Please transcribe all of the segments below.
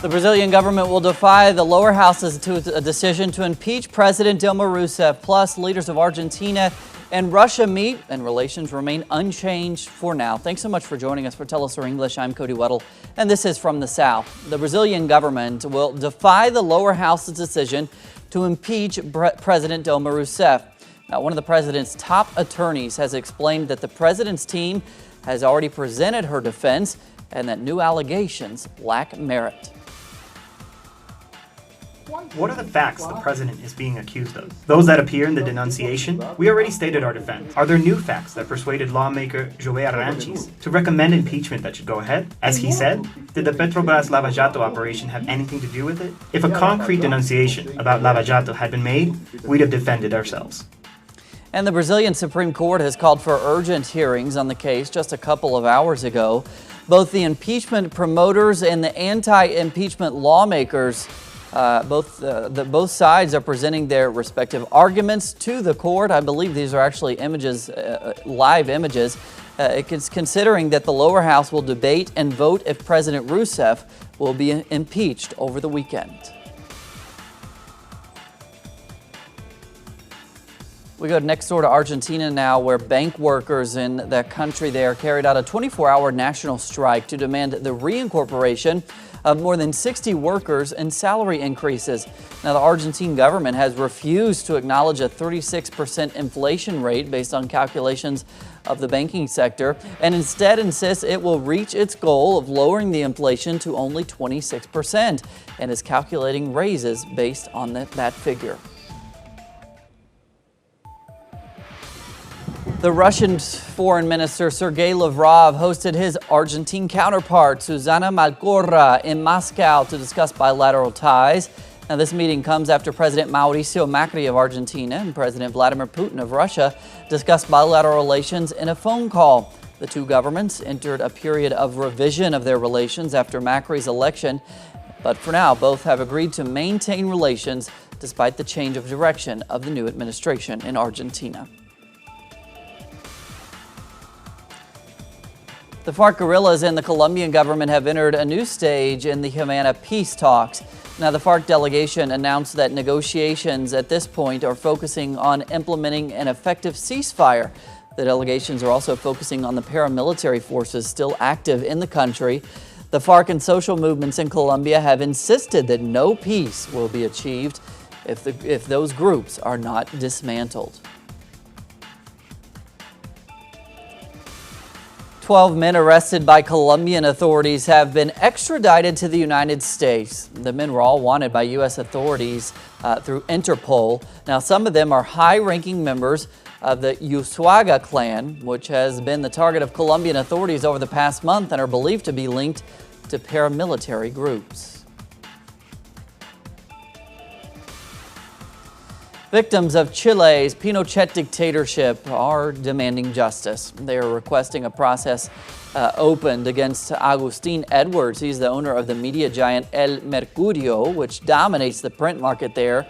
The Brazilian government will defy the lower house's decision to impeach President Dilma Roussef. Plus, leaders of Argentina and Russia meet, and relations remain unchanged for now. Thanks so much for joining us for teleSur's English. I'm Cody Weddle, and this is From the South. The Brazilian government will defy the lower house's decision to impeach President Dilma Roussef. Now, one of the president's top attorneys has explained that the president's team has already presented her defense and that new allegations lack merit. What are the facts the president is being accused of? Those that appear in the denunciation? We already stated our defense. Are there new facts that persuaded lawmaker João Arantes to recommend impeachment that should go ahead? As he said, did the Petrobras Lava Jato operation have anything to do with it? If a concrete denunciation about Lava Jato had been made, we'd have defended ourselves. And the Brazilian Supreme Court has called for urgent hearings on the case just a couple of hours ago. Both the impeachment promoters and the anti-impeachment lawmakers both sides are presenting their respective arguments to the court. I believe these are actually images, live images. It's considering that the lower house will debate and vote if President Roussef will be impeached over the weekend. We go next door to Argentina now, where bank workers in that country there carried out a 24-hour national strike to demand the reincorporation of more than 60 workers and salary increases. Now, the Argentine government has refused to acknowledge a 36% inflation rate based on calculations of the banking sector, and instead insists it will reach its goal of lowering the inflation to only 26% and is calculating raises based on that figure. The Russian Foreign Minister Sergei Lavrov hosted his Argentine counterpart Susana Malcorra in Moscow to discuss bilateral ties. Now, this meeting comes after President Mauricio Macri of Argentina and President Vladimir Putin of Russia discussed bilateral relations in a phone call. The two governments entered a period of revision of their relations after Macri's election, but for now, both have agreed to maintain relations despite the change of direction of the new administration in Argentina. The FARC guerrillas and the Colombian government have entered a new stage in the Havana peace talks. Now, the FARC delegation announced that negotiations at this point are focusing on implementing an effective ceasefire. The delegations are also focusing on the paramilitary forces still active in the country. The FARC and social movements in Colombia have insisted that no peace will be achieved if those groups are not dismantled. 12 men arrested by Colombian authorities have been extradited to the United States. The men were all wanted by U.S. authorities through Interpol. Now, some of them are high-ranking members of the Ushuaia clan, which has been the target of Colombian authorities over the past month and are believed to be linked to paramilitary groups. Victims of Chile's Pinochet dictatorship are demanding justice. They are requesting a process opened against Agustin Edwards. He's the owner of the media giant El Mercurio, which dominates the print market there.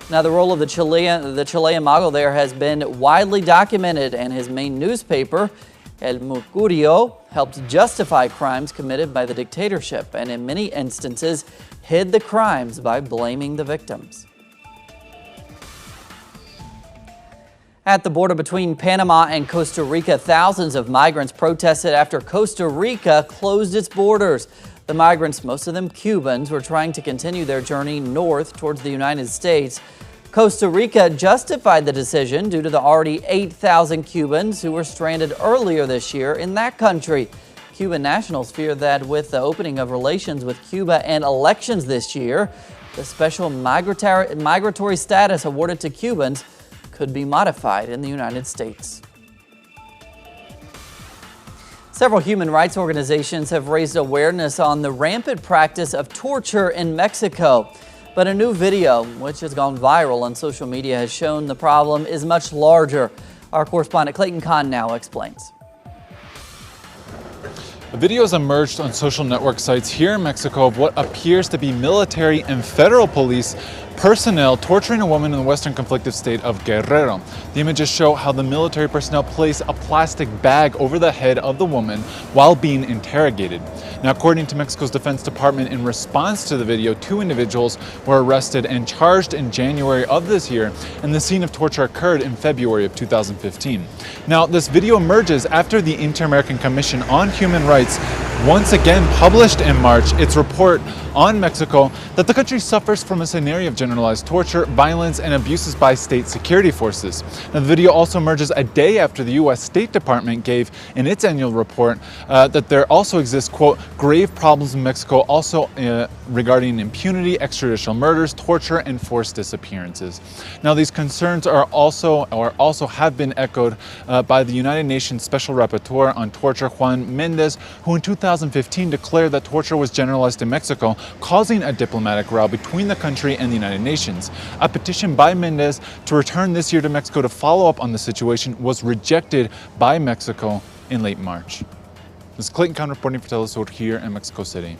Now, the role of the Chilean mogul there has been widely documented, and his main newspaper, El Mercurio, helped justify crimes committed by the dictatorship, and in many instances hid the crimes by blaming the victims. At the border between Panama and Costa Rica, thousands of migrants protested after Costa Rica closed its borders. The migrants, most of them Cubans, were trying to continue their journey north towards the United States. Costa Rica justified the decision due to the already 8,000 Cubans who were stranded earlier this year in that country. Cuban nationals fear that with the opening of relations with Cuba and elections this year, the special migratory status awarded to Cubans could be modified in the United States. Several human rights organizations have raised awareness on the rampant practice of torture in Mexico. But a new video, which has gone viral on social media, has shown the problem is much larger. Our correspondent Clayton Kahn now explains. A video has emerged on social network sites here in Mexico of what appears to be military and federal police personnel torturing a woman in the western conflicted state of Guerrero. The images show how the military personnel place a plastic bag over the head of the woman while being interrogated. Now, according to Mexico's Defense Department, in response to the video, 2 individuals were arrested and charged in January of this year, and the scene of torture occurred in February of 2015. Now, this video emerges after the Inter-American Commission on Human Rights once again published in March its report on Mexico that the country suffers from a scenario of generalized torture, violence, and abuses by state security forces. Now, the video also emerges a day after the U.S. State Department gave in its annual report that there also exists, quote, grave problems in Mexico also regarding impunity, extrajudicial murders, torture, and forced disappearances. Now, these concerns are also have been echoed by the United Nations Special Rapporteur on Torture, Juan Mendez, who in 2015 declared that torture was generalized in Mexico, causing a diplomatic row between the country and the United Nations. A petition by Mendez to return this year to Mexico to follow up on the situation was rejected by Mexico in late March. This is Clayton Kahn reporting for teleSur's here in Mexico City.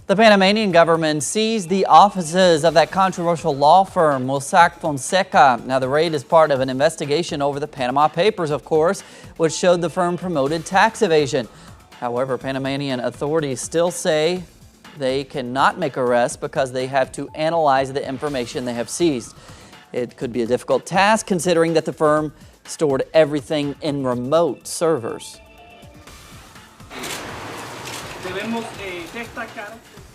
The Panamanian government seized the offices of that controversial law firm, Mossack Fonseca. Now, the raid is part of an investigation over the Panama Papers, of course, which showed the firm promoted tax evasion. However, Panamanian authorities still say they cannot make arrests because they have to analyze the information they have seized. It could be a difficult task considering that the firm stored everything in remote servers.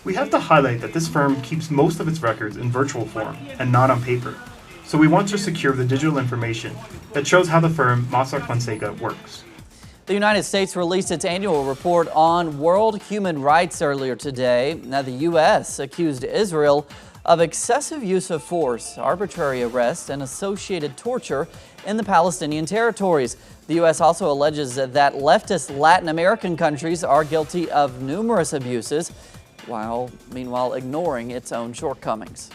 We have to highlight that this firm keeps most of its records in virtual form and not on paper. So we want to secure the digital information that shows how the firm Mossack Fonseca works. The United States released its annual report on world human rights earlier today. Now, the U.S. accused Israel of excessive use of force, arbitrary arrest, and associated torture in the Palestinian territories. The U.S. also alleges that leftist Latin American countries are guilty of numerous abuses, while meanwhile ignoring its own shortcomings.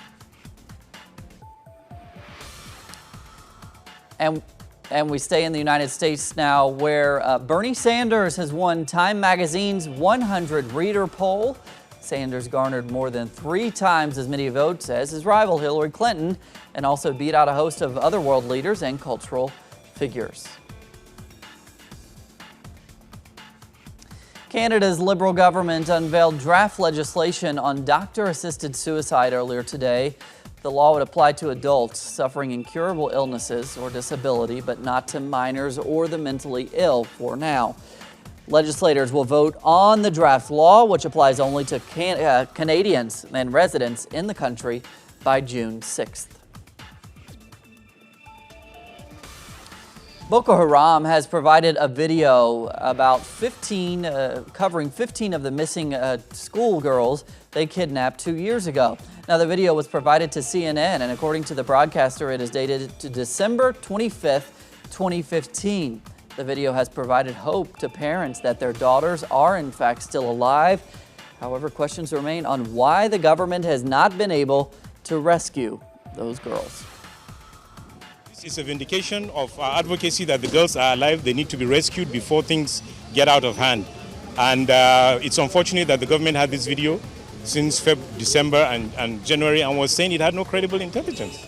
And we stay in the United States now, where Bernie Sanders has won Time Magazine's 100 Reader poll. Sanders garnered more than 3 times as many votes as his rival Hillary Clinton, and also beat out a host of other world leaders and cultural figures. Canada's Liberal government unveiled draft legislation on doctor-assisted suicide earlier today. The law would apply to adults suffering incurable illnesses or disability, but not to minors or the mentally ill for now. Legislators will vote on the draft law, which applies only to Canadians and residents in the country by June 6th. Boko Haram has provided a video about covering 15 of the missing schoolgirls they kidnapped 2 years ago. Now, the video was provided to CNN, and according to the broadcaster, it is dated to December 25th, 2015. The video has provided hope to parents that their daughters are in fact still alive. However, questions remain on why the government has not been able to rescue those girls. It's a vindication of our advocacy that the girls are alive. They need to be rescued before things get out of hand. And it's unfortunate that the government had this video since December and January and was saying it had no credible intelligence.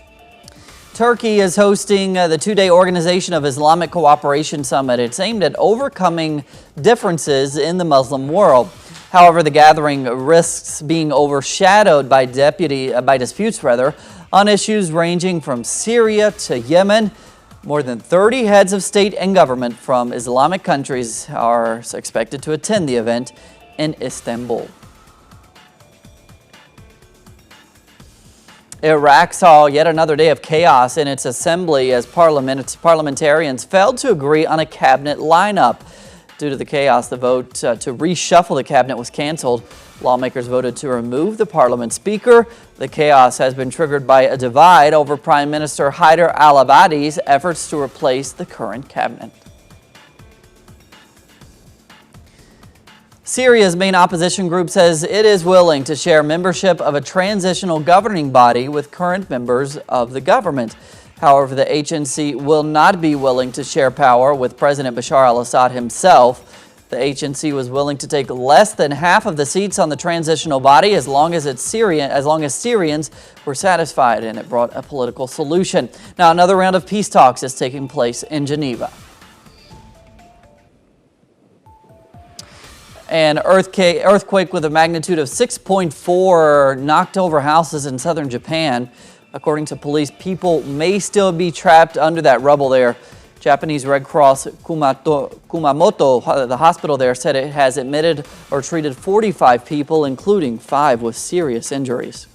Turkey is hosting the 2-day Organization of Islamic Cooperation Summit. It's aimed at overcoming differences in the Muslim world. However, the gathering risks being overshadowed by disputes on issues ranging from Syria to Yemen. More than 30 heads of state and government from Islamic countries are expected to attend the event in Istanbul. Iraq saw yet another day of chaos in its assembly as parliamentarians failed to agree on a cabinet lineup. Due to the chaos, the vote to reshuffle the cabinet was canceled. Lawmakers voted to remove the parliament speaker. The chaos has been triggered by a divide over Prime Minister Haider al-Abadi's efforts to replace the current cabinet. Syria's main opposition group says it is willing to share membership of a transitional governing body with current members of the government. However, the HNC will not be willing to share power with President Bashar al-Assad himself. The agency was willing to take less than half of the seats on the transitional body as long as Syrians were satisfied, and it brought a political solution. Now, another round of peace talks is taking place in Geneva. An earthquake with a magnitude of 6.4 knocked over houses in southern Japan. According to police, people may still be trapped under that rubble there. Japanese Red Cross Kumamoto, the hospital there, said it has admitted or treated 45 people, including 5 with serious injuries.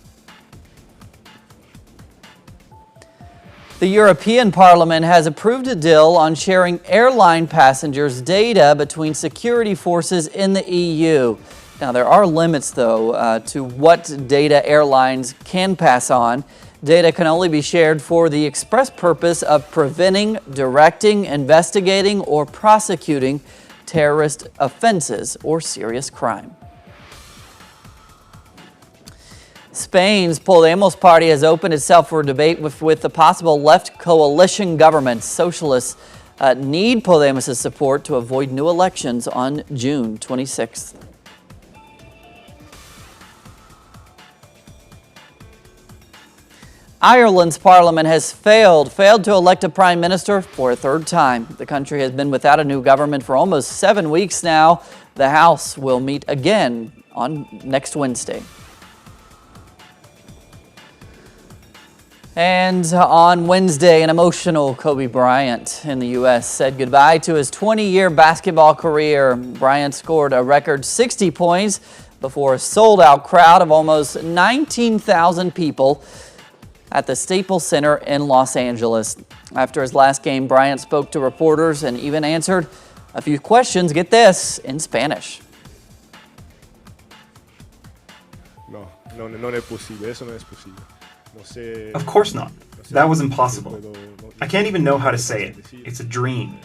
The European Parliament has approved a deal on sharing airline passengers' data between security forces in the EU. Now, there are limits, though, to what data airlines can pass on. Data can only be shared for the express purpose of preventing, directing, investigating, or prosecuting terrorist offenses or serious crime. Spain's Podemos party has opened itself for debate with the possible left coalition government. Socialists need Podemos' support to avoid new elections on June 26th. Ireland's parliament has failed to elect a prime minister for a third time. The country has been without a new government for almost 7 weeks now. The House will meet again on next Wednesday. And on Wednesday, an emotional Kobe Bryant in the U.S. said goodbye to his 20-year basketball career. Bryant scored a record 60 points before a sold-out crowd of almost 19,000 people at the Staples Center in Los Angeles. After his last game, Bryant spoke to reporters and even answered a few questions, get this, in Spanish. Of course not. That was impossible. I can't even know how to say it. It's a dream.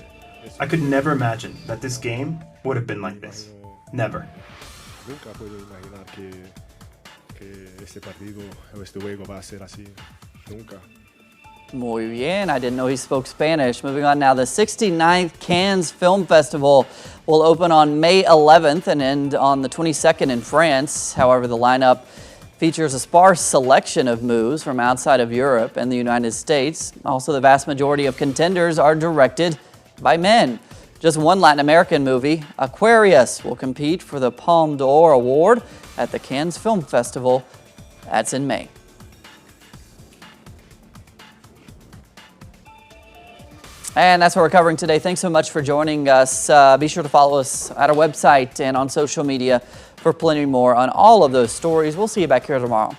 I could never imagine that this game would have been like this. Never. Muy bien. I didn't know he spoke Spanish. Moving on now, the 69th Cannes Film Festival will open on May 11th and end on the 22nd in France. However, the lineup features a sparse selection of movies from outside of Europe and the United States. Also, the vast majority of contenders are directed by men. Just one Latin American movie, Aquarius, will compete for the Palme d'Or Award at the Cannes Film Festival. That's in May. And that's what we're covering today. Thanks so much for joining us. Be sure to follow us at our website and on social media for plenty more on all of those stories. We'll see you back here tomorrow.